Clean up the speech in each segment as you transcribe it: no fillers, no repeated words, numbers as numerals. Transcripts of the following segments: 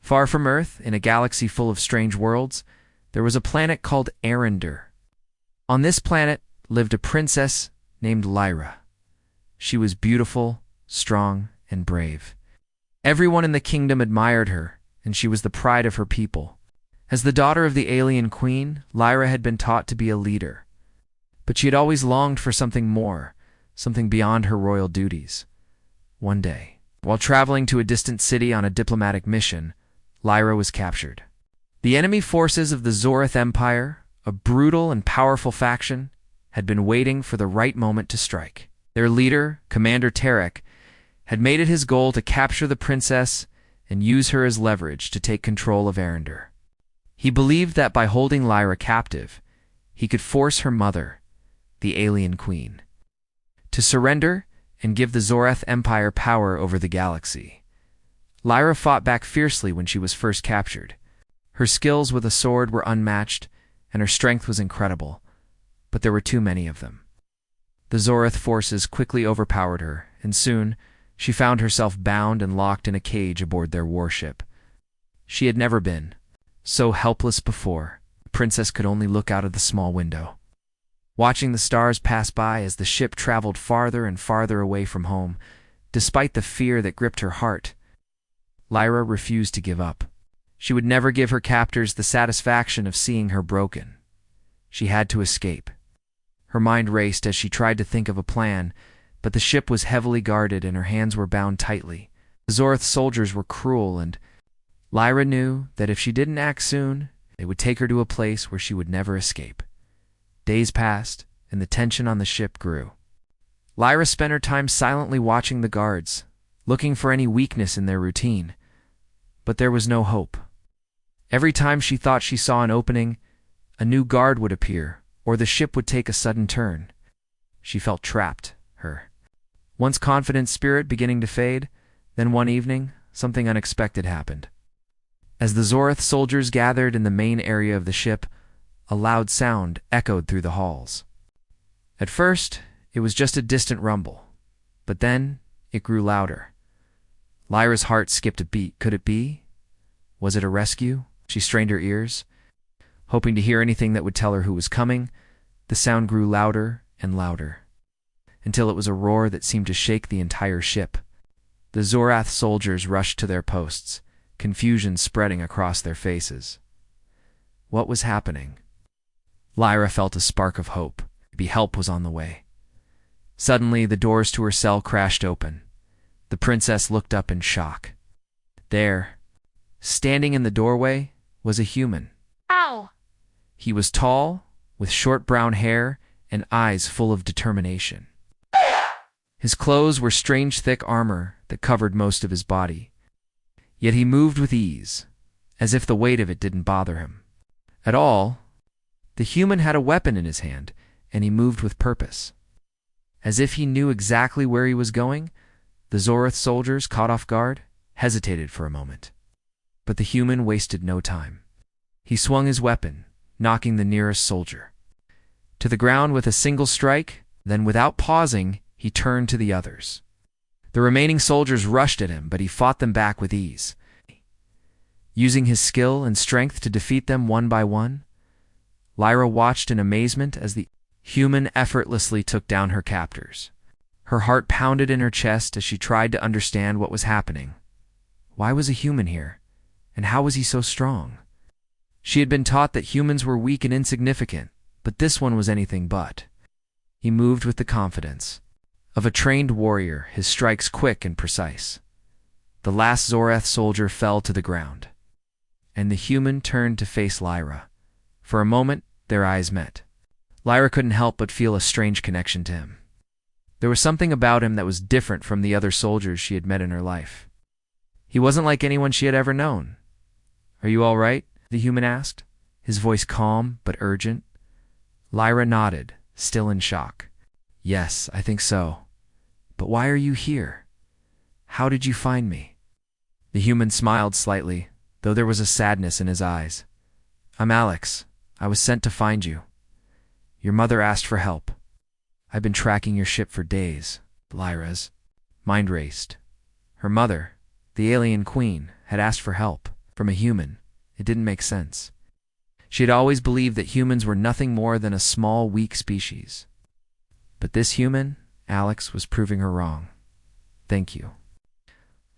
Far from Earth, in a galaxy full of strange worlds, there was a planet called Arendar. On this planet lived a princess named Lyra. She was beautiful, strong, and brave. Everyone in the kingdom admired her, and she was the pride of her people. As the daughter of the alien queen, Lyra had been taught to be a leader. But she had always longed for something more, something beyond her royal duties. One day, while traveling to a distant city on a diplomatic mission, Lyra was captured. The enemy forces of the Zorath Empire, a brutal and powerful faction, had been waiting for the right moment to strike. Their leader, Commander Tarek, had made it his goal to capture the princess and use her as leverage to take control of Arendar. He believed that by holding Lyra captive, he could force her mother, the alien queen, to surrender and give the Zorath Empire power over the galaxy. Lyra fought back fiercely when she was first captured. Her skills with a sword were unmatched, and her strength was incredible, but there were too many of them. The Zorath forces quickly overpowered her, and soon she found herself bound and locked in a cage aboard their warship. She had never been so helpless before. The princess could only look out of the small window, watching the stars pass by as the ship traveled farther and farther away from home. Despite the fear that gripped her heart, Lyra refused to give up. She would never give her captors the satisfaction of seeing her broken. She had to escape. Her mind raced as she tried to think of a plan, but the ship was heavily guarded and her hands were bound tightly. The Zorath soldiers were cruel, and Lyra knew that if she didn't act soon, they would take her to a place where she would never escape. Days passed, and the tension on the ship grew. Lyra spent her time silently watching the guards, looking for any weakness in their routine. But there was no hope. Every time she thought she saw an opening, a new guard would appear, or the ship would take a sudden turn. She felt trapped, her once confident spirit beginning to fade. Then one evening, something unexpected happened. As the Zorath soldiers gathered in the main area of the ship, a loud sound echoed through the halls. At first, it was just a distant rumble, but then it grew louder. Lyra's heart skipped a beat. Could it be? Was it a rescue? She strained her ears, hoping to hear anything that would tell her who was coming. The sound grew louder and louder, until it was a roar that seemed to shake the entire ship. The Zorath soldiers rushed to their posts, confusion spreading across their faces. What was happening? Lyra felt a spark of hope. Maybe help was on the way. Suddenly, the doors to her cell crashed open. The princess looked up in shock. There, standing in the doorway, was a human. Ow! He was tall, with short brown hair and eyes full of determination. His clothes were strange thick armor that covered most of his body. Yet he moved with ease, as if the weight of it didn't bother him at all. The human had a weapon in his hand, and he moved with purpose. As if he knew exactly where he was going, the Zorath soldiers, caught off guard, hesitated for a moment. But the human wasted no time. He swung his weapon, knocking the nearest soldier to the ground with a single strike. Then, without pausing, he turned to the others. The remaining soldiers rushed at him, but he fought them back with ease, using his skill and strength to defeat them one by one. Lyra watched in amazement as the human effortlessly took down her captors. Her heart pounded in her chest as she tried to understand what was happening. Why was a human here? And how was he so strong? She had been taught that humans were weak and insignificant, but this one was anything but. He moved with the confidence of a trained warrior, his strikes quick and precise. The last Zorath soldier fell to the ground, and the human turned to face Lyra. For a moment, their eyes met. Lyra couldn't help but feel a strange connection to him. There was something about him that was different from the other soldiers she had met in her life. He wasn't like anyone she had ever known. "Are you all right?" the human asked, his voice calm but urgent. Lyra nodded, still in shock. "Yes, I think so. But why are you here? How did you find me?" The human smiled slightly, though there was a sadness in his eyes. "I'm Alex. I was sent to find you. Your mother asked for help. I've been tracking your ship for days." Lyra's mind raced. Her mother, the alien queen, had asked for help. from a human. It didn't make sense. She had always believed that humans were nothing more than a small, weak species. But this human, Alex, was proving her wrong. "Thank you,"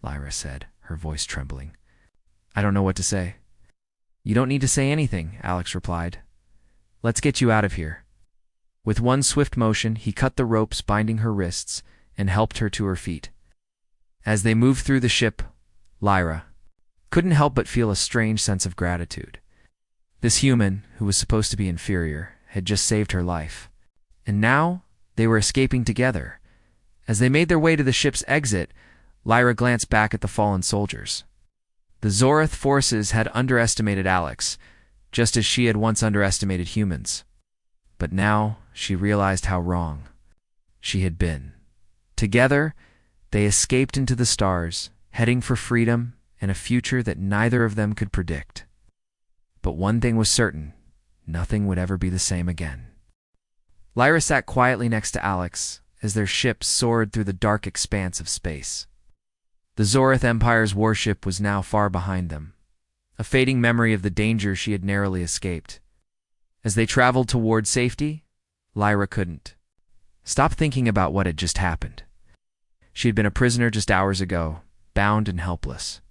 Lyra said, her voice trembling. "I don't know what to say." "You don't need to say anything," Alex replied. "Let's get you out of here." With one swift motion, he cut the ropes binding her wrists and helped her to her feet. As they moved through the ship, Lyra couldn't help but feel a strange sense of gratitude. This human, who was supposed to be inferior, had just saved her life. And now they were escaping together. As they made their way to the ship's exit, Lyra glanced back at the fallen soldiers. The Zorith forces had underestimated Alex, just as she had once underestimated humans. But now she realized how wrong she had been. Together, they escaped into the stars, heading for freedom and a future that neither of them could predict. But one thing was certain: nothing would ever be the same again. Lyra sat quietly next to Alex as their ship soared through the dark expanse of space. The Zorith Empire's warship was now far behind them, a fading memory of the danger she had narrowly escaped. As they traveled toward safety, Lyra couldn't stop thinking about what had just happened. She had been a prisoner just hours ago, bound and helpless.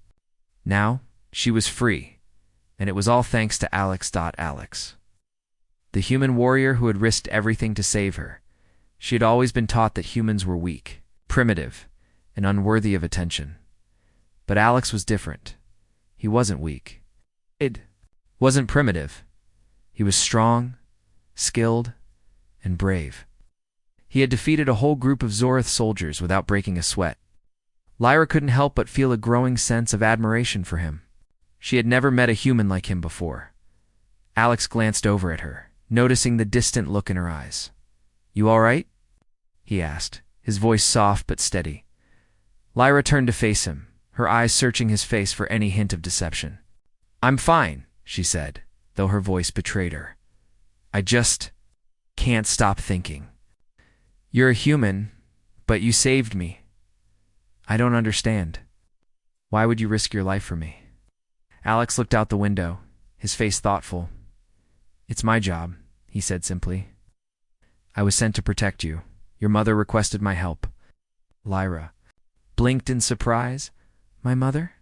Now, she was free, and it was all thanks to Alex, the human warrior who had risked everything to save her. She had always been taught that humans were weak, primitive, and unworthy of attention. But Alex was different. He wasn't weak. It wasn't primitive. He was strong, skilled, and brave. He had defeated a whole group of Zorith soldiers without breaking a sweat. Lyra couldn't help but feel a growing sense of admiration for him. She had never met a human like him before. Alex glanced over at her, noticing the distant look in her eyes. "You all right?" he asked, his voice soft but steady. Lyra turned to face him, her eyes searching his face for any hint of deception. "I'm fine," she said, though her voice betrayed her. "I just can't stop thinking. You're a human, but you saved me. I don't understand. Why would you risk your life for me?" Alex looked out the window, his face thoughtful. "It's my job," he said simply. "I was sent to protect you. Your mother requested my help." Lyra blinked in surprise. "My mother?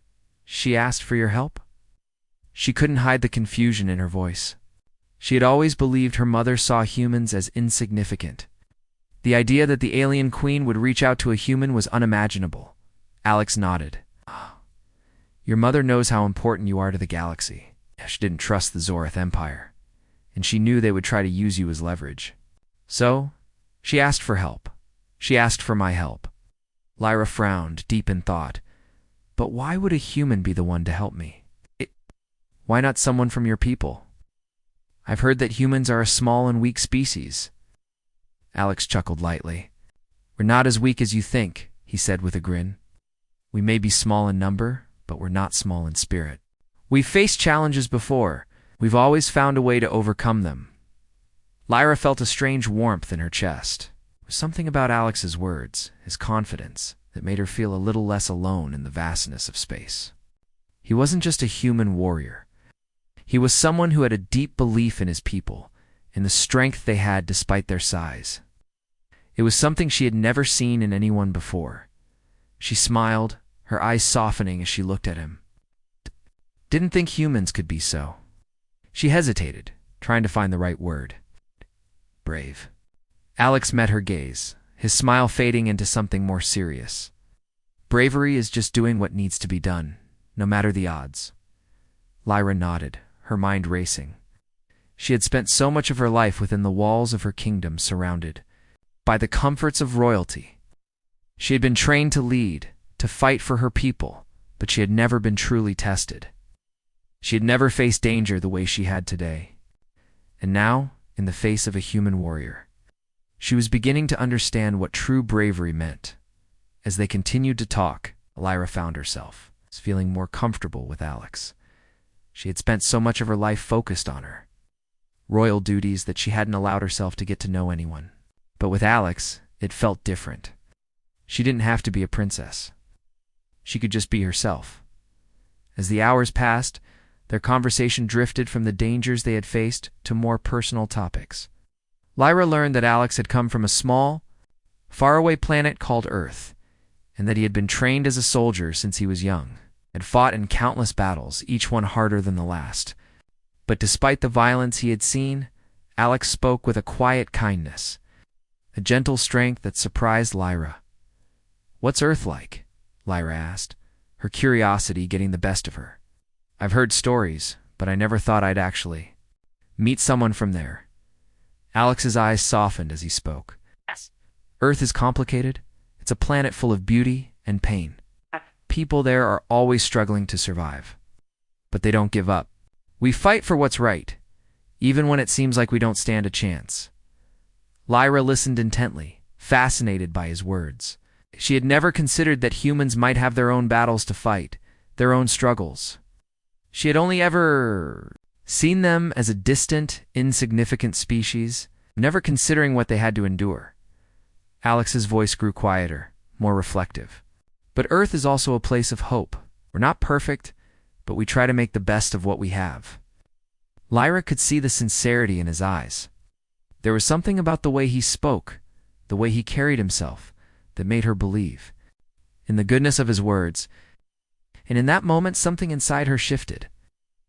She asked for your help?" She couldn't hide the confusion in her voice. She had always believed her mother saw humans as insignificant. The idea that the alien queen would reach out to a human was unimaginable. Alex nodded. "Your mother knows how important you are to the galaxy." She didn't trust the Zorith Empire, and she knew they would try to use you as leverage. So, she asked for help. She asked for my help. Lyra frowned, deep in thought. "But why would a human be the one to help me? Why not someone from your people? I've heard that humans are a small and weak species." Alex chuckled lightly. "We're not as weak as you think," he said with a grin. "We may be small in number, but we're not small in spirit. We've faced challenges before. We've always found a way to overcome them." Lyra felt a strange warmth in her chest. There was something about Alex's words, his confidence, that made her feel a little less alone in the vastness of space. He wasn't just a human warrior. He was someone who had a deep belief in his people, in the strength they had despite their size. It was something she had never seen in anyone before. She smiled, her eyes softening as she looked at him. Didn't think humans could be so. She hesitated, trying to find the right word. Brave. Alex met her gaze, his smile fading into something more serious. Bravery is just doing what needs to be done, no matter the odds. Lyra nodded, her mind racing. She had spent so much of her life within the walls of her kingdom, surrounded by the comforts of royalty. She had been trained to lead, to fight for her people, but she had never been truly tested. She had never faced danger the way she had today. And now, in the face of a human warrior, she was beginning to understand what true bravery meant. As they continued to talk, Lyra found herself feeling more comfortable with Alex. She had spent so much of her life focused on her royal duties that she hadn't allowed herself to get to know anyone. But with Alex, it felt different. She didn't have to be a princess. She could just be herself. As the hours passed, their conversation drifted from the dangers they had faced to more personal topics. Lyra learned that Alex had come from a small, faraway planet called Earth, and that he had been trained as a soldier since he was young, had fought in countless battles, each one harder than the last. But despite the violence he had seen, Alex spoke with a quiet kindness, a gentle strength that surprised Lyra. "What's Earth like?" Lyra asked, her curiosity getting the best of her. "I've heard stories, but I never thought I'd actually meet someone from there." Alex's eyes softened as he spoke. Yes. "Earth is complicated. It's a planet full of beauty and pain. People there are always struggling to survive. But they don't give up. We fight for what's right, even when it seems like we don't stand a chance." Lyra listened intently, fascinated by his words. She had never considered that humans might have their own battles to fight, their own struggles. She had only ever seen them as a distant, insignificant species, never considering what they had to endure. Alex's voice grew quieter, more reflective. "But Earth is also a place of hope. We're not perfect, but we try to make the best of what we have." Lyra could see the sincerity in his eyes. There was something about the way he spoke, the way he carried himself, that made her believe in the goodness of his words. And in that moment, something inside her shifted.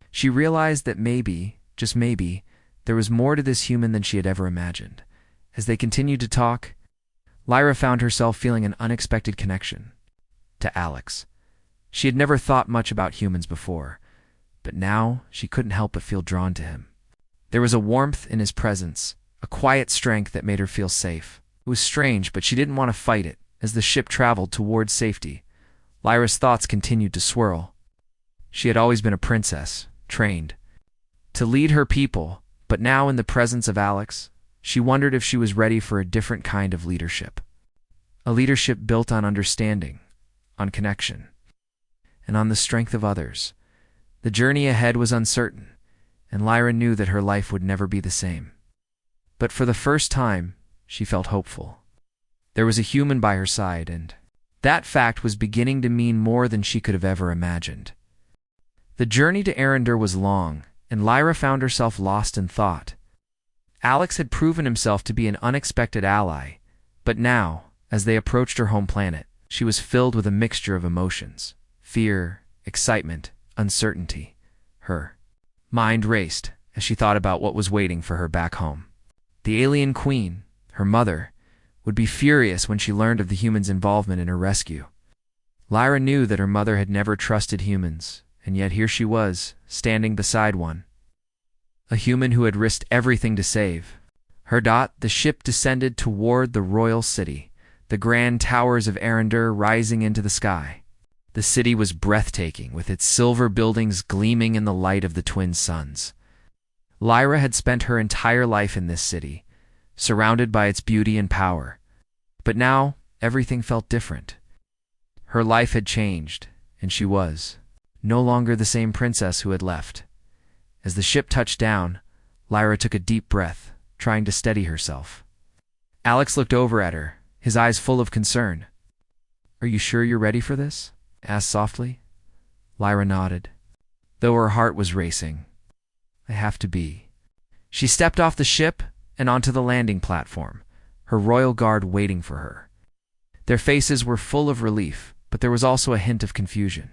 She realized that maybe, just maybe, there was more to this human than she had ever imagined. As they continued to talk, Lyra found herself feeling an unexpected connection to Alex. She had never thought much about humans before, but now she couldn't help but feel drawn to him. There was a warmth in his presence, a quiet strength that made her feel safe. It was strange, but she didn't want to fight it. As the ship traveled towards safety, Lyra's thoughts continued to swirl. She had always been a princess, trained to lead her people, but now in the presence of Alex, she wondered if she was ready for a different kind of leadership. A leadership built on understanding, on connection, and on the strength of others. The journey ahead was uncertain, and Lyra knew that her life would never be the same. But for the first time, she felt hopeful. There was a human by her side, and that fact was beginning to mean more than she could have ever imagined. The journey to Arendar was long, and Lyra found herself lost in thought. Alex had proven himself to be an unexpected ally, but now, as they approached her home planet, she was filled with a mixture of emotions: fear, excitement, uncertainty. Her mind raced as she thought about what was waiting for her back home. The alien queen, her mother, would be furious when she learned of the humans' involvement in her rescue. Lyra knew that her mother had never trusted humans, and yet here she was, standing beside one. A human who had risked everything to save. The ship descended toward the royal city, the grand towers of Arendar rising into the sky. The city was breathtaking, with its silver buildings gleaming in the light of the twin suns. Lyra had spent her entire life in this city, surrounded by its beauty and power. But now, everything felt different. Her life had changed, and she was no longer the same princess who had left. As the ship touched down, Lyra took a deep breath, trying to steady herself. Alex looked over at her, his eyes full of concern. "Are you sure you're ready for this?" asked softly. Lyra nodded, though her heart was racing. "I have to be." She stepped off the ship and onto the landing platform, her royal guard waiting for her. Their faces were full of relief, but there was also a hint of confusion.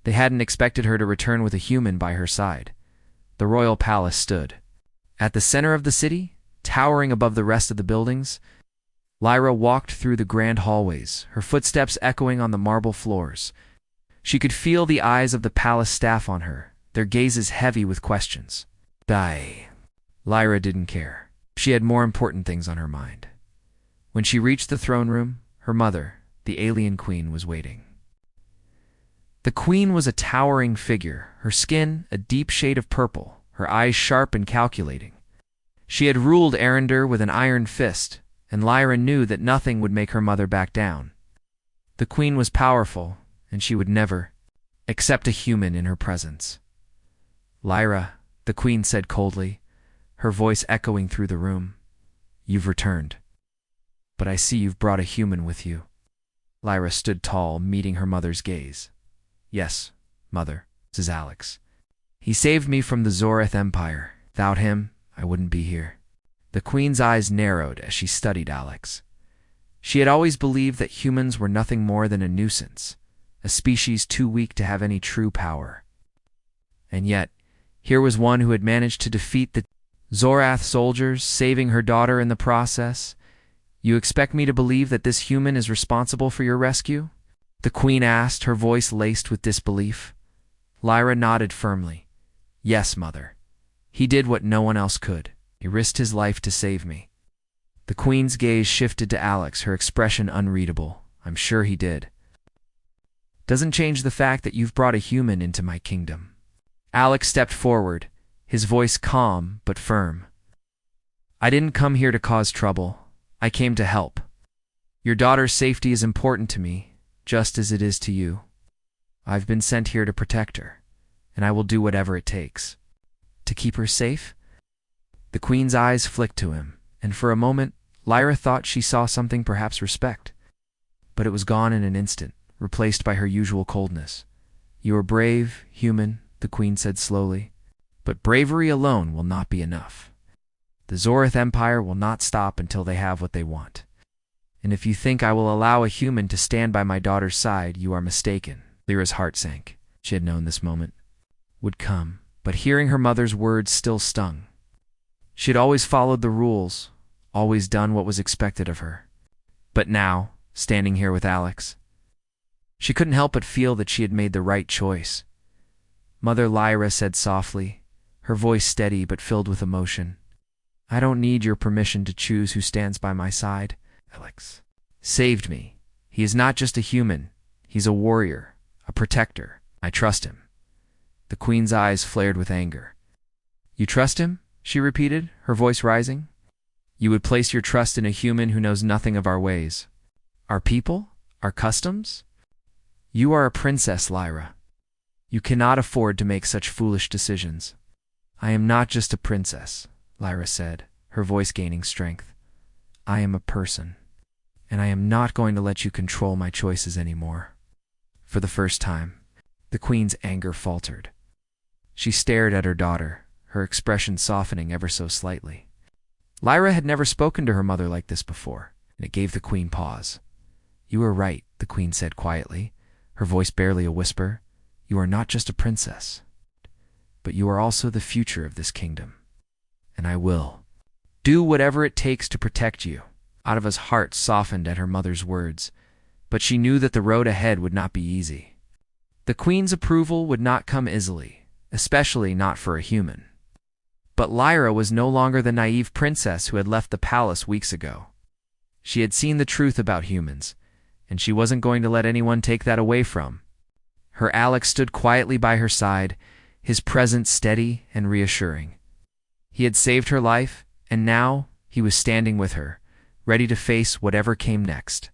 They hadn't expected her to return with a human by her side. The royal palace stood at the center of the city, towering above the rest of the buildings. Lyra walked through the grand hallways, her footsteps echoing on the marble floors. She could feel the eyes of the palace staff on her, their gazes heavy with questions. Lyra didn't care. She had more important things on her mind. When she reached the throne room, her mother, the alien queen, was waiting. The queen was a towering figure, her skin a deep shade of purple, her eyes sharp and calculating. She had ruled Arendar with an iron fist, and Lyra knew that nothing would make her mother back down. The queen was powerful, and she would never accept a human in her presence. "Lyra," the queen said coldly, her voice echoing through the room, "you've returned. But I see you've brought a human with you." Lyra stood tall, meeting her mother's gaze. "Yes, mother." says Alex. He saved me from the Zoreth Empire. Without him, I wouldn't be here. The queen's eyes narrowed as she studied Alex. She had always believed that humans were nothing more than a nuisance, a species too weak to have any true power. And yet, here was one who had managed to defeat the Zorath soldiers, saving her daughter in the process. You expect me to believe that this human is responsible for your rescue? The queen asked, her voice laced with disbelief. Lyra nodded firmly. Yes, mother. He did what no one else could. He risked his life to save me. The queen's gaze shifted to Alex, her expression unreadable. I'm sure he did. Doesn't change the fact that you've brought a human into my kingdom. Alex stepped forward, his voice calm but firm. I didn't come here to cause trouble. I came to help. Your daughter's safety is important to me, just as it is to you. I've been sent here to protect her, and I will do whatever it takes. To keep her safe? The queen's eyes flicked to him, and for a moment, Lyra thought she saw something, perhaps respect. But it was gone in an instant, replaced by her usual coldness. You are brave, human, the queen said slowly, but bravery alone will not be enough. The Zoreth Empire will not stop until they have what they want. And if you think I will allow a human to stand by my daughter's side, you are mistaken. Lyra's heart sank. She had known this moment would come, but hearing her mother's words still stung. She had always followed the rules, always done what was expected of her. But now, standing here with Alex, she couldn't help but feel that she had made the right choice. Mother Lyra said softly, her voice steady but filled with emotion. I don't need your permission to choose who stands by my side. Alex saved me. He is not just a human. He's a warrior, a protector. I trust him. The queen's eyes flared with anger. You trust him? She repeated, her voice rising. You would place your trust in a human who knows nothing of our ways. Our people? Our customs? You are a princess, Lyra. You cannot afford to make such foolish decisions. I am not just a princess, Lyra said, her voice gaining strength. I am a person, and I am not going to let you control my choices anymore. For the first time, the queen's anger faltered. She stared at her daughter, her expression softening ever so slightly. Lyra had never spoken to her mother like this before, and it gave the queen pause. You are right, the queen said quietly, her voice barely a whisper. You are not just a princess, but you are also the future of this kingdom. And I will do whatever it takes to protect you. Adava's heart softened at her mother's words, but she knew that the road ahead would not be easy. The queen's approval would not come easily, especially not for a human. But Lyra was no longer the naive princess who had left the palace weeks ago. She had seen the truth about humans, and she wasn't going to let anyone take that away from. Her Alex stood quietly by her side, his presence steady and reassuring. He had saved her life, and now he was standing with her, ready to face whatever came next.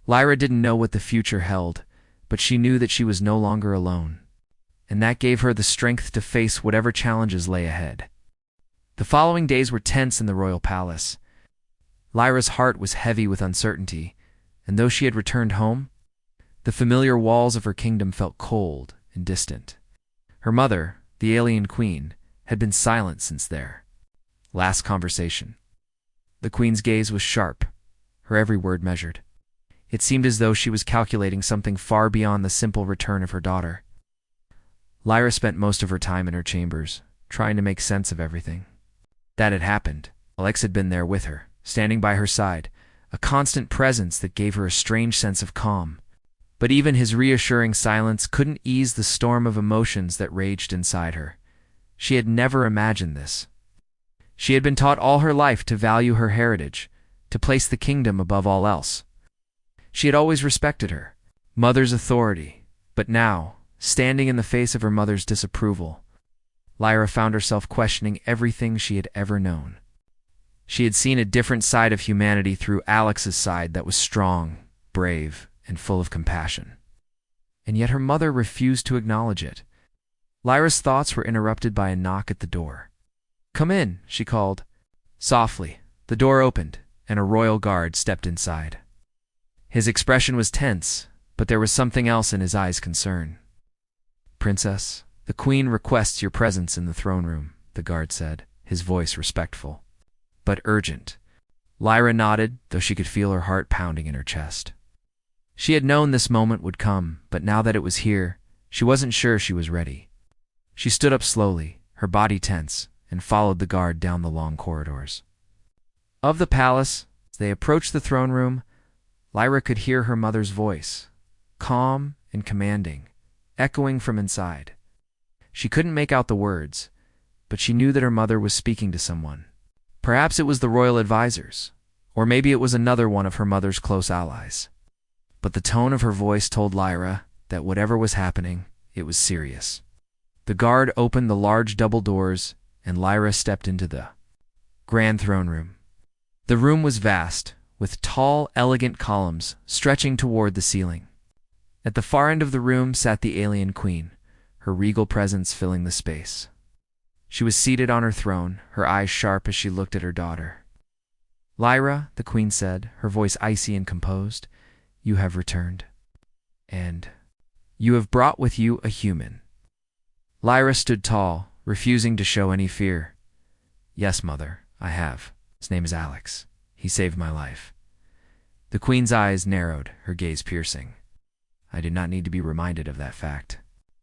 Lyra didn't know what the future held, but she knew that she was no longer alone, and that gave her the strength to face whatever challenges lay ahead. The following days were tense in the royal palace. Lyra's heart was heavy with uncertainty, and though she had returned home, the familiar walls of her kingdom felt cold and distant. Her mother, the alien queen, had been silent since their last conversation. The queen's gaze was sharp, her every word measured. It seemed as though she was calculating something far beyond the simple return of her daughter. Lyra spent most of her time in her chambers, trying to make sense of everything that had happened. Alex had been there with her, standing by her side, a constant presence that gave her a strange sense of calm. But even his reassuring silence couldn't ease the storm of emotions that raged inside her. She had never imagined this. She had been taught all her life to value her heritage, to place the kingdom above all else. She had always respected her mother's authority, but now, standing in the face of her mother's disapproval, Lyra found herself questioning everything she had ever known. She had seen a different side of humanity through Alex's side that was strong, brave, and full of compassion. And yet her mother refused to acknowledge it. Lyra's thoughts were interrupted by a knock at the door. Come in, she called. Softly, the door opened, and a royal guard stepped inside. His expression was tense, but there was something else in his eyes' concern. princess. The queen requests your presence in the throne room, the guard said, his voice respectful, but urgent. Lyra nodded, though she could feel her heart pounding in her chest. She had known this moment would come, but now that it was here, she wasn't sure she was ready. She stood up slowly, her body tense, and followed the guard down the long corridors. Of the palace, as they approached the throne room, Lyra could hear her mother's voice, calm and commanding, echoing from inside. She couldn't make out the words, but she knew that her mother was speaking to someone. Perhaps it was the royal advisors, or maybe it was another one of her mother's close allies. But the tone of her voice told Lyra that whatever was happening, it was serious. The guard opened the large double doors, and Lyra stepped into the grand throne room. The room was vast, with tall, elegant columns stretching toward the ceiling. At the far end of the room sat the alien queen, her regal presence filling the space. She was seated on her throne, her eyes sharp as she looked at her daughter. "Lyra," the queen said, her voice icy and composed, "you have returned. And you have brought with you a human." Lyra stood tall, refusing to show any fear. "Yes, mother, I have. His name is Alex. He saved my life." The queen's eyes narrowed, her gaze piercing. "I do not need to be reminded of that fact.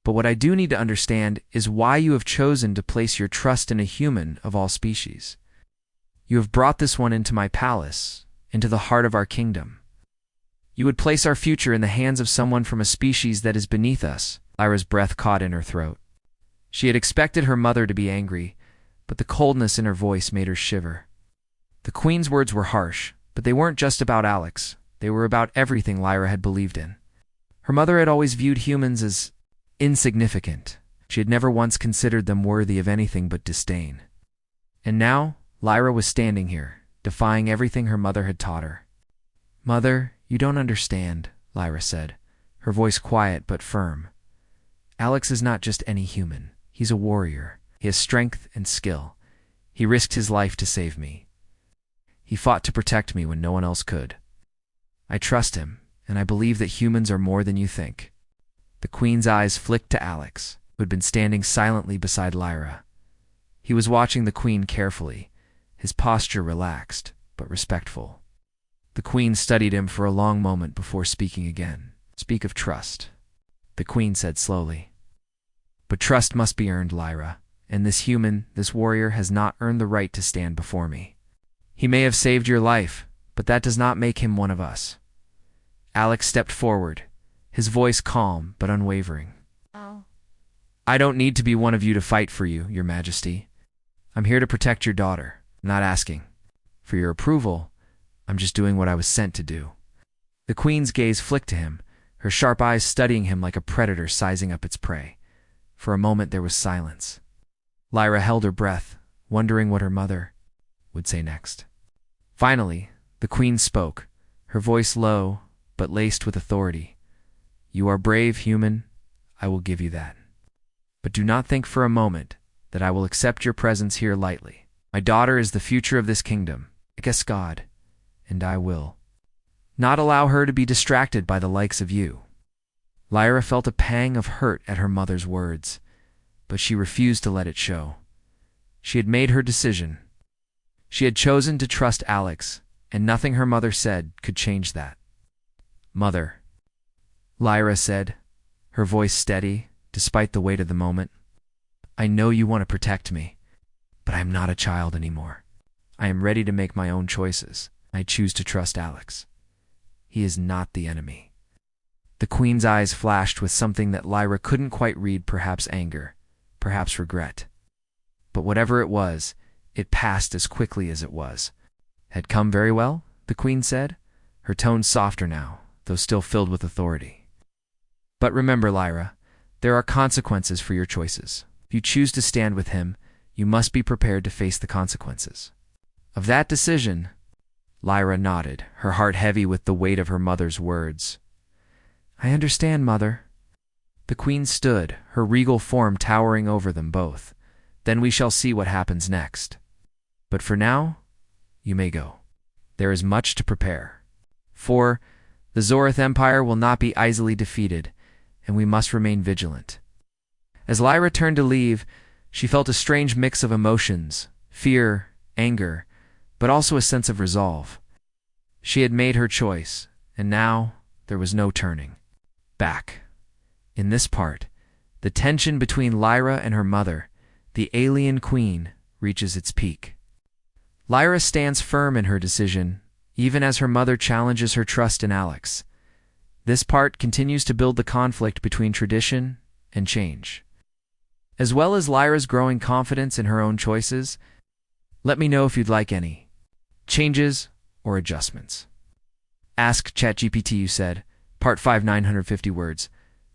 But what I do need to understand is why you have chosen to place your trust in a human of all species. You have brought this one into my palace, into the heart of our kingdom. You would place our future in the hands of someone from a species that is beneath us." Lyra's breath caught in her throat. She had expected her mother to be angry, but the coldness in her voice made her shiver. The queen's words were harsh, but they weren't just about Alex. They were about everything Lyra had believed in. Her mother had always viewed humans as insignificant. She had never once considered them worthy of anything but disdain. And now, Lyra was standing here, defying everything her mother had taught her. "Mother, you don't understand," Lyra said, her voice quiet but firm. "Alex is not just any human. He's a warrior. He has strength and skill. He risked his life to save me. He fought to protect me when no one else could. I trust him, and I believe that humans are more than you think." The queen's eyes flicked to Alex, who had been standing silently beside Lyra. He was watching the queen carefully, his posture relaxed but respectful. The queen studied him for a long moment before speaking again. "Speak of trust," the queen said slowly. "But trust must be earned, Lyra, and this human, this warrior, has not earned the right to stand before me. He may have saved your life, but that does not make him one of us." Alex stepped forward, his voice calm but unwavering. "I don't need to be one of you to fight for you, Your Majesty. I'm here to protect your daughter, not asking for your approval. I'm just doing what I was sent to do." The queen's gaze flicked to him, her sharp eyes studying him like a predator sizing up its prey. For a moment there was silence. Lyra held her breath, wondering what her mother would say next. Finally, the queen spoke, her voice low but laced with authority. "You are brave, human. I will give you that. But do not think for a moment that I will accept your presence here lightly. My daughter is the future of this kingdom, I guess God, and I will not allow her to be distracted by the likes of you." Lyra felt a pang of hurt at her mother's words, but she refused to let it show. She had made her decision. She had chosen to trust Alex, and nothing her mother said could change that. "Mother," Lyra said, her voice steady, despite the weight of the moment, "I know you want to protect me, but I am not a child anymore. I am ready to make my own choices. I choose to trust Alex. He is not the enemy." The queen's eyes flashed with something that Lyra couldn't quite read, perhaps anger, perhaps regret. But whatever it was, it passed as quickly as it was. "Had come very well," the queen said, her tone softer now, though still filled with authority. "But remember, Lyra, there are consequences for your choices. If you choose to stand with him, you must be prepared to face the consequences." Of that decision, Lyra nodded, her heart heavy with the weight of her mother's words. "I understand, Mother." The queen stood, her regal form towering over them both. "Then we shall see what happens next. But for now, you may go. There is much to prepare. For the Zorith Empire will not be easily defeated, and we must remain vigilant." As Lyra turned to leave, she felt a strange mix of emotions, fear, anger, but also a sense of resolve. She had made her choice, and now there was no turning back. In this part, the tension between Lyra and her mother, the alien queen, reaches its peak. Lyra stands firm in her decision, even as her mother challenges her trust in Alex. This part continues to build the conflict between tradition and change. As well as Lyra's growing confidence in her own choices, let me know if you'd like any changes or adjustments. Ask ChatGPT, you said. Part 5, 950 words.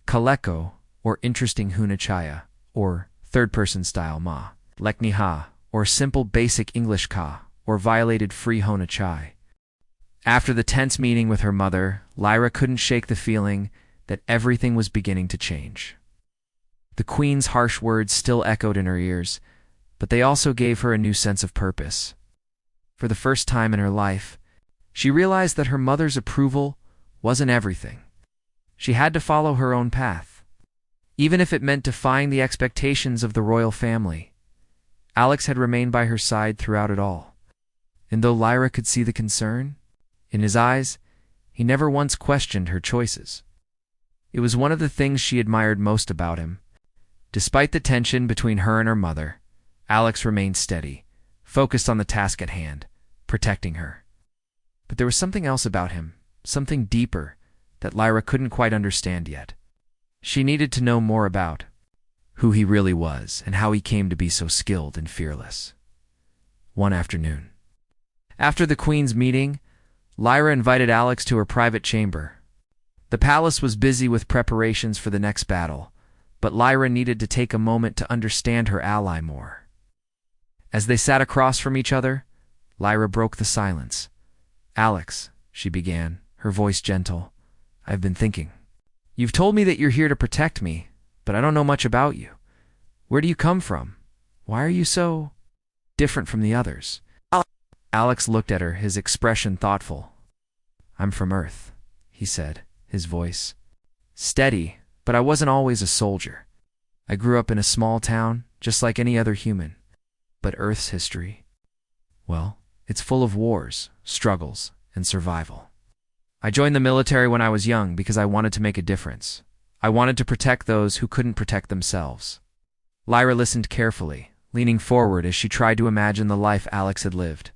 Kaleko, or interesting hunachaya, or third-person style ma. Lekni ha, or simple basic English ka, or violated free honachai. After the tense meeting with her mother, Lyra couldn't shake the feeling that everything was beginning to change. The queen's harsh words still echoed in her ears, but they also gave her a new sense of purpose. For the first time in her life, she realized that her mother's approval wasn't everything. She had to follow her own path, even if it meant defying the expectations of the royal family. Alex had remained by her side throughout it all. And though Lyra could see the concern in his eyes, he never once questioned her choices. It was one of the things she admired most about him. Despite the tension between her and her mother, Alex remained steady, focused on the task at hand, protecting her. But there was something else about him, something deeper, that Lyra couldn't quite understand yet. She needed to know more about who he really was and how he came to be so skilled and fearless. One afternoon, after the Queen's meeting, Lyra invited Alex to her private chamber. The palace was busy with preparations for the next battle, but Lyra needed to take a moment to understand her ally more. As they sat across from each other, Lyra broke the silence. "Alex," she began, her voice gentle, "I've been thinking. You've told me that you're here to protect me, but I don't know much about you. Where do you come from? Why are you so different from the others?" Alex looked at her, his expression thoughtful. "I'm from Earth," he said, his voice steady, but I wasn't always a soldier. I grew up in a small town, just like any other human. But Earth's history, well, it's full of wars, struggles, and survival. I joined the military when I was young because I wanted to make a difference. I wanted to protect those who couldn't protect themselves. Lyra listened carefully, leaning forward as she tried to imagine the life Alex had lived.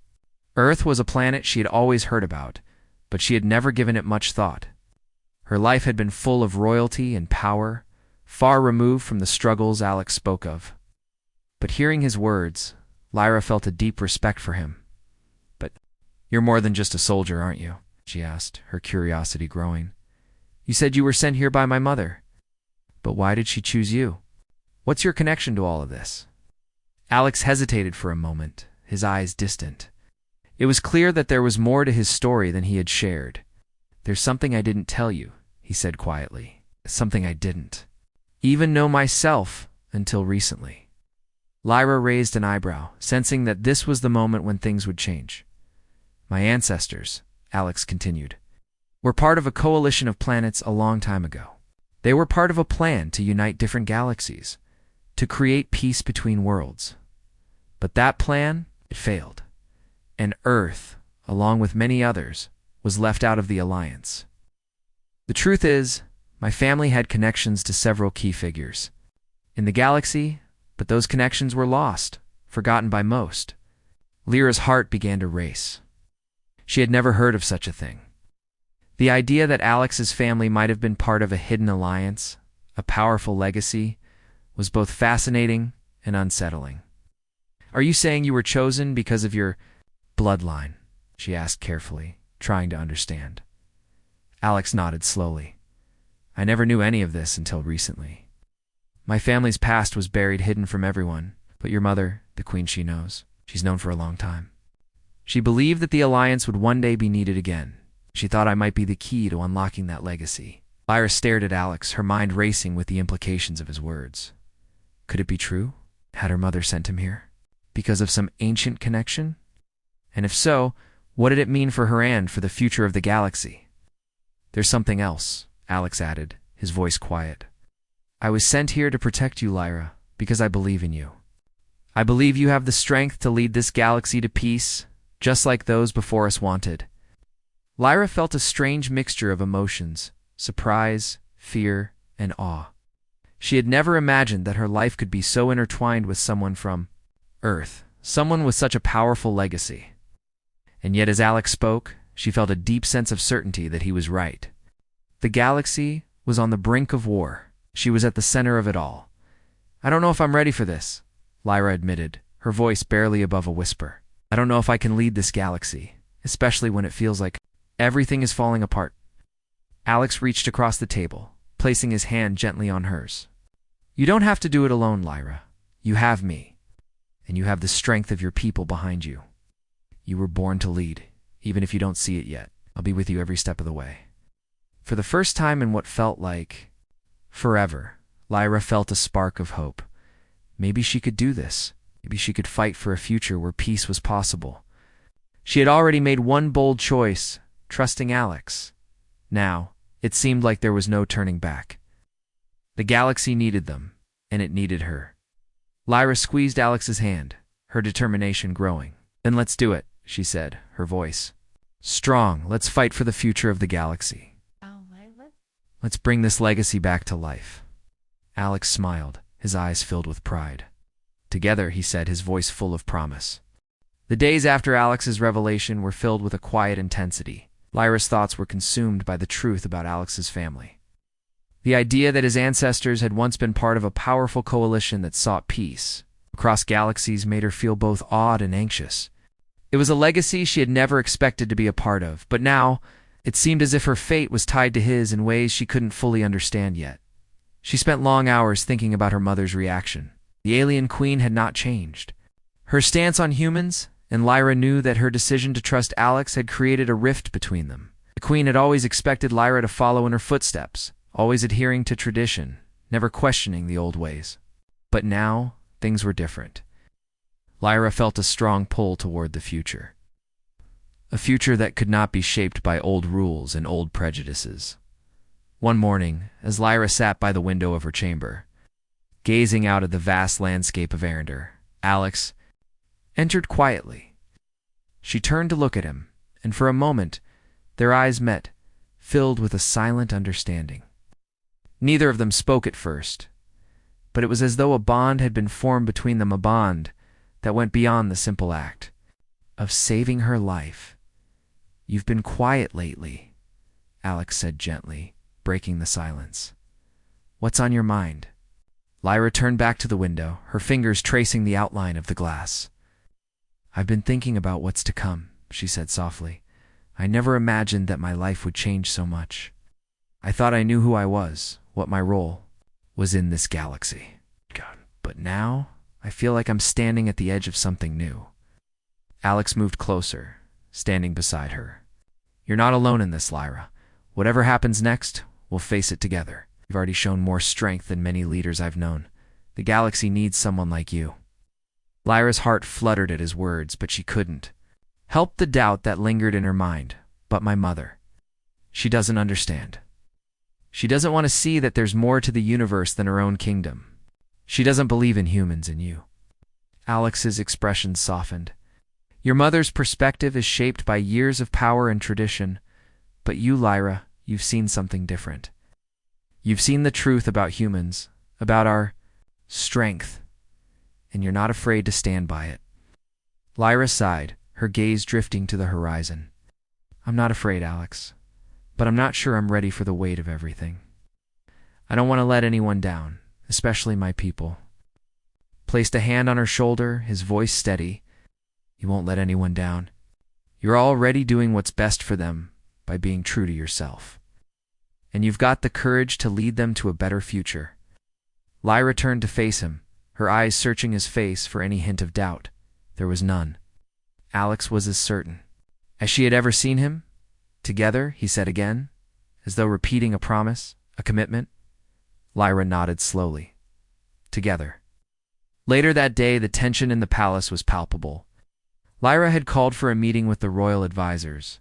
Earth was a planet she had always heard about, but she had never given it much thought. Her life had been full of royalty and power, far removed from the struggles Alex spoke of. But hearing his words, Lyra felt a deep respect for him. "But you're more than just a soldier, aren't you?" she asked, her curiosity growing. "You said you were sent here by my mother. But why did she choose you? What's your connection to all of this?" Alex hesitated for a moment, his eyes distant. It was clear that there was more to his story than he had shared. "There's something I didn't tell you," he said quietly. "Something I didn't even know myself until recently." Lyra raised an eyebrow, sensing that this was the moment when things would change. "My ancestors," Alex continued, "were part of a coalition of planets a long time ago. They were part of a plan to unite different galaxies, to create peace between worlds. But that plan, it failed. And Earth, along with many others, was left out of the alliance. The truth is, my family had connections to several key figures in the galaxy, but those connections were lost, forgotten by most." Lyra's heart began to race. She had never heard of such a thing. The idea that Alex's family might have been part of a hidden alliance, a powerful legacy, was both fascinating and unsettling. "Are you saying you were chosen because of your bloodline?" she asked carefully, trying to understand. Alex nodded slowly. "I never knew any of this until recently. My family's past was buried hidden from everyone, but your mother, the queen, she knows. She's known for a long time. She believed that the alliance would one day be needed again. She thought I might be the key to unlocking that legacy." Lyra stared at Alex, her mind racing with the implications of his words. Could it be true? Had her mother sent him here because of some ancient connection? And if so, what did it mean for her and for the future of the galaxy? "There's something else," Alex added, his voice quiet. I was sent here to protect you, Lyra, because I believe in you. I believe you have the strength to lead this galaxy to peace, just like those before us wanted. Lyra felt a strange mixture of emotions: surprise, fear, and awe. She had never imagined that her life could be so intertwined with someone from Earth, someone with such a powerful legacy. And yet as Alex spoke, she felt a deep sense of certainty that he was right. The galaxy was on the brink of war. She was at the center of it all. I don't know if I'm ready for this, Lyra admitted, her voice barely above a whisper. I don't know if I can lead this galaxy, especially when it feels like everything is falling apart. Alex reached across the table, placing his hand gently on hers. You don't have to do it alone, Lyra. You have me, and you have the strength of your people behind you. You were born to lead, even if you don't see it yet. I'll be with you every step of the way. For the first time in what felt like forever, Lyra felt a spark of hope. Maybe she could do this. Maybe she could fight for a future where peace was possible. She had already made one bold choice, trusting Alex. Now, it seemed like there was no turning back. The galaxy needed them, and it needed her. Lyra squeezed Alex's hand, her determination growing. Then let's do it, she said, her voice strong. Let's fight for the future of the galaxy. Let's bring this legacy back to life. Alex smiled, his eyes filled with pride. Together, he said, his voice full of promise. The days after Alex's revelation were filled with a quiet intensity. Lyra's thoughts were consumed by the truth about Alex's family. The idea that his ancestors had once been part of a powerful coalition that sought peace across galaxies made her feel both awed and anxious. It was a legacy she had never expected to be a part of, but now it seemed as if her fate was tied to his in ways she couldn't fully understand yet. She spent long hours thinking about her mother's reaction. The alien queen had not changed. Her stance on humans, and Lyra knew that her decision to trust Alex had created a rift between them. The queen had always expected Lyra to follow in her footsteps, always adhering to tradition, never questioning the old ways. But now, things were different. Lyra felt a strong pull toward the future. A future that could not be shaped by old rules and old prejudices. One morning, as Lyra sat by the window of her chamber, gazing out at the vast landscape of Arender, Alex entered quietly. She turned to look at him, and for a moment, their eyes met, filled with a silent understanding. Neither of them spoke at first, but it was as though a bond had been formed between them, a bond that went beyond the simple act of saving her life. You've been quiet lately, Alex said gently, breaking the silence. What's on your mind? Lyra turned back to the window, her fingers tracing the outline of the glass. I've been thinking about what's to come, she said softly. I never imagined that my life would change so much. I thought I knew who I was, what my role was in this galaxy. But now, I feel like I'm standing at the edge of something new. Alex moved closer, standing beside her. You're not alone in this, Lyra. Whatever happens next, we'll face it together. You've already shown more strength than many leaders I've known. The galaxy needs someone like you. Lyra's heart fluttered at his words, but she couldn't help the doubt that lingered in her mind. But my mother. She doesn't understand. She doesn't want to see that there's more to the universe than her own kingdom. She doesn't believe in humans and you. Alex's expression softened. Your mother's perspective is shaped by years of power and tradition, but you, Lyra, you've seen something different. You've seen the truth about humans, about our strength, and you're not afraid to stand by it. Lyra sighed, her gaze drifting to the horizon. I'm not afraid, Alex, but I'm not sure I'm ready for the weight of everything. I don't want to let anyone down, especially my people. Placed a hand on her shoulder, his voice steady. You won't let anyone down. You're already doing what's best for them by being true to yourself. And you've got the courage to lead them to a better future. Lyra turned to face him, her eyes searching his face for any hint of doubt. There was none. Alex was as certain as she had ever seen him. Together, he said again, as though repeating a promise, a commitment. Lyra nodded slowly. Together. Later that day, the tension in the palace was palpable. Lyra had called for a meeting with the royal advisors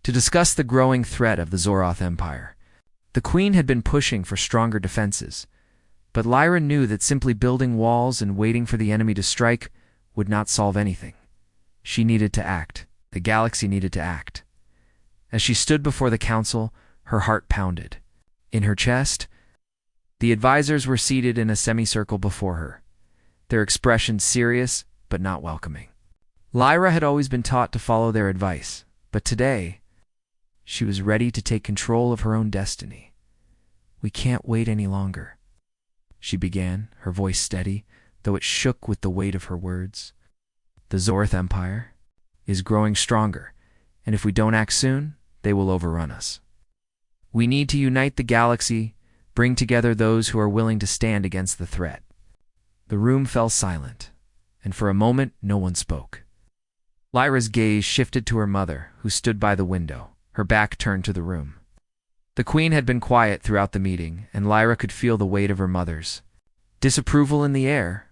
to discuss the growing threat of the Zoroth Empire. The queen had been pushing for stronger defenses, But Lyra knew that simply building walls and waiting for the enemy to strike would not solve anything. She needed to act. The galaxy needed to act. As she stood before the council, her heart pounded. In her chest, the advisors were seated in a semicircle before her, their expressions serious but not welcoming. Lyra had always been taught to follow their advice, but today, she was ready to take control of her own destiny. "We can't wait any longer," she began, her voice steady, though it shook with the weight of her words. "The Zorth Empire is growing stronger, and if we don't act soon, they will overrun us. We need to unite the galaxy, bring together those who are willing to stand against the threat." The room fell silent, and for a moment no one spoke. Lyra's gaze shifted to her mother, who stood by the window, her back turned to the room. The queen had been quiet throughout the meeting, and Lyra could feel the weight of her mother's disapproval in the air.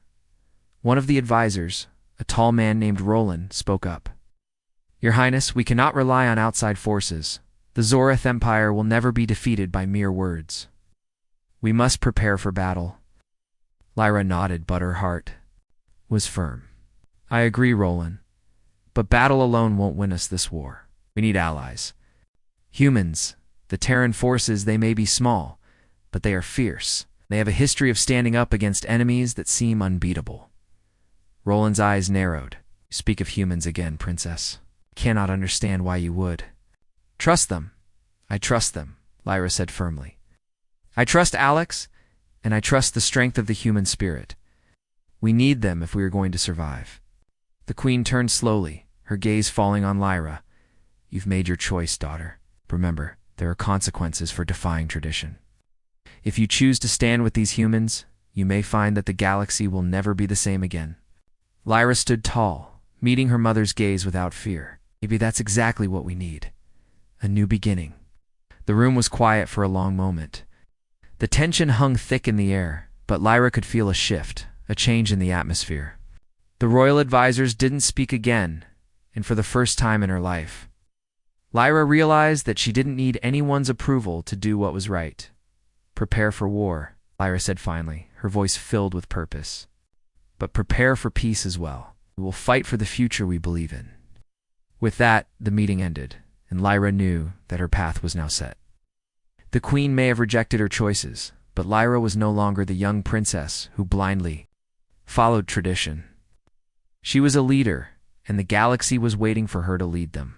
One of the advisors, a tall man named Roland, spoke up. "Your Highness, we cannot rely on outside forces. The Zorth Empire will never be defeated by mere words. We must prepare for battle." Lyra nodded, but her heart was firm. "I agree, Roland. But battle alone won't win us this war. We need allies. Humans, the Terran forces, they may be small, but they are fierce. They have a history of standing up against enemies that seem unbeatable." Roland's eyes narrowed. "You speak of humans again, Princess. Cannot understand why you would." "Trust them. I trust them," Lyra said firmly. "I trust Alex, and I trust the strength of the human spirit. We need them if we are going to survive." The queen turned slowly, her gaze falling on Lyra. "You've made your choice, daughter. Remember, there are consequences for defying tradition. If you choose to stand with these humans, you may find that the galaxy will never be the same again." Lyra stood tall, meeting her mother's gaze without fear. "Maybe that's exactly what we need. A new beginning." The room was quiet for a long moment. The tension hung thick in the air, but Lyra could feel a shift, a change in the atmosphere. The royal advisors didn't speak again, and for the first time in her life, Lyra realized that she didn't need anyone's approval to do what was right. "Prepare for war," Lyra said finally, her voice filled with purpose. "But prepare for peace as well. We will fight for the future we believe in." With that, the meeting ended, and Lyra knew that her path was now set. The queen may have rejected her choices, but Lyra was no longer the young princess who blindly followed tradition. She was a leader, and the galaxy was waiting for her to lead them.